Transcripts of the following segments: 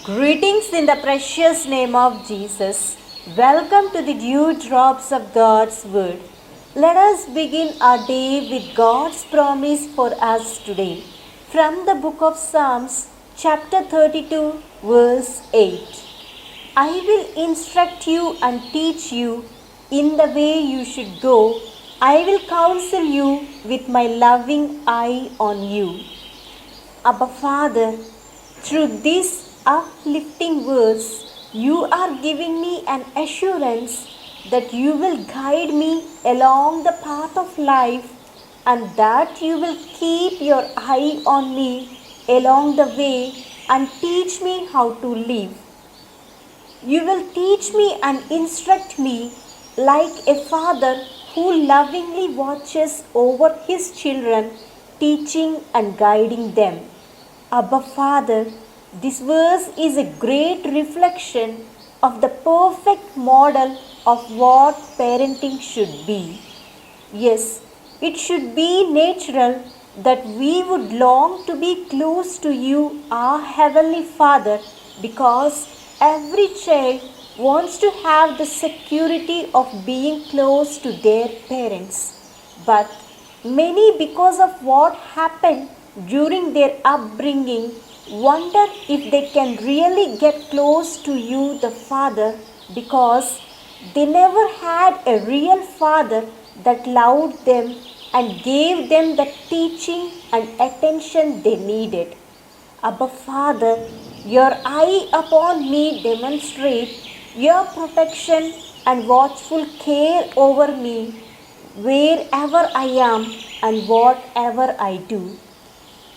Greetings in the precious name of Jesus. Welcome to the dew drops of God's Word. Let us begin our day with God's promise for us today. From the book of Psalms, chapter 32, verse 8. I will instruct you and teach you in the way you should go. I will counsel you with my loving eye on you. Abba Father, through these uplifting words, you are giving me an assurance that you will guide me along the path of life and that you will keep your eye on me along the way and teach me how to live. You will teach me and instruct me like a father who lovingly watches over his children, teaching and guiding them. Abba Father, this verse is a great reflection of the perfect model of what parenting should be. Yes, it should be natural that we would long to be close to you, our Heavenly Father, because every child wants to have the security of being close to their parents. But many, because of what happened during their upbringing, wonder if they can really get close to you, the Father, because they never had a real father that loved them and gave them the teaching and attention they needed. Abba Father, your eye upon me demonstrate your protection and watchful care over me wherever I am and whatever I do.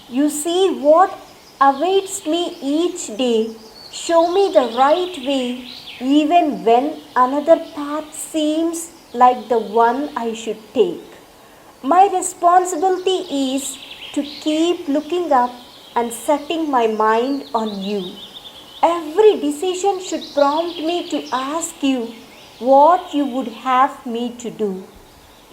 You see what awaits me each day. Show me the right way, even when another path seems like the one I should take. My responsibility is to keep looking up and setting my mind on you. Every decision should prompt me to ask you what you would have me to do.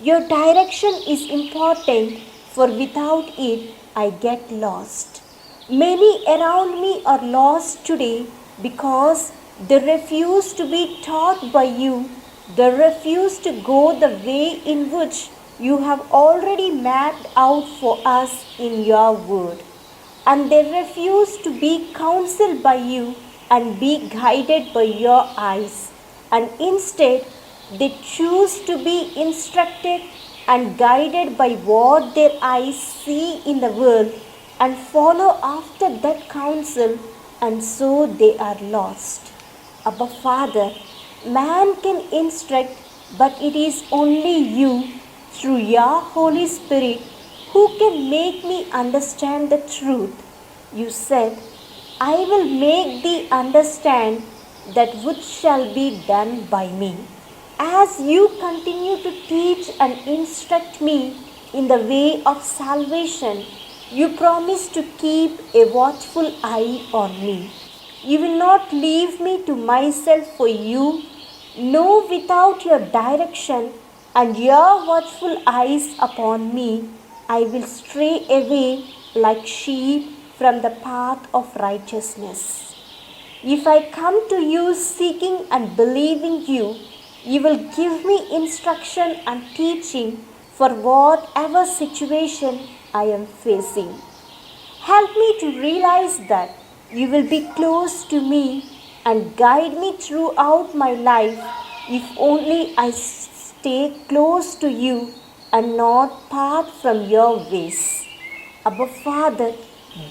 Your direction is important, for without it, I get lost. Many around me are lost today because they refuse to be taught by you. They refuse to go the way in which you have already mapped out for us in your word. And they refuse to be counseled by you and be guided by your eyes. And instead, they choose to be instructed and guided by what their eyes see in the world and follow after that counsel, and so they are lost. Abba Father, man can instruct, but it is only you, through your Holy Spirit, who can make me understand the truth. You said, I will make thee understand that which shall be done by me. As you continue to teach and instruct me in the way of salvation, you promise to keep a watchful eye on me. You will not leave me to myself, for you know without your direction and your watchful eyes upon me, I will stray away like sheep from the path of righteousness. If I come to you seeking and believing you, you will give me instruction and teaching for whatever situation I am facing. Help me to realize that you will be close to me and guide me throughout my life if only I stay close to you and not part from your ways. Abba Father,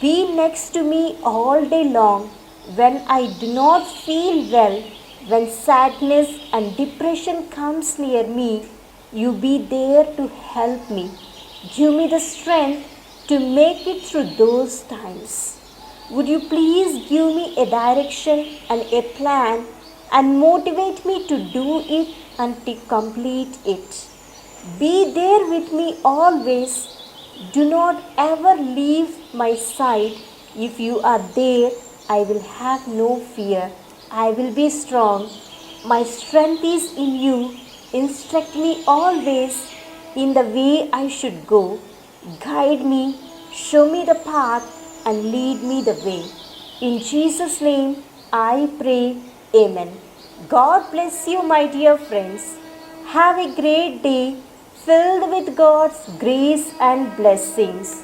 be next to me all day long when I do not feel well. When sadness and depression comes near me, you be there to help me. Give me the strength to make it through those times. Would you please give me a direction and a plan and motivate me to do it and to complete it. Be there with me always. Do not ever leave my side. If you are there, I will have no fear. I will be strong. My strength is in you. Instruct me always in the way I should go. Guide me, show me the path, and lead me the way. In Jesus' name, I pray, Amen. God bless you, my dear friends. Have a great day filled with God's grace and blessings.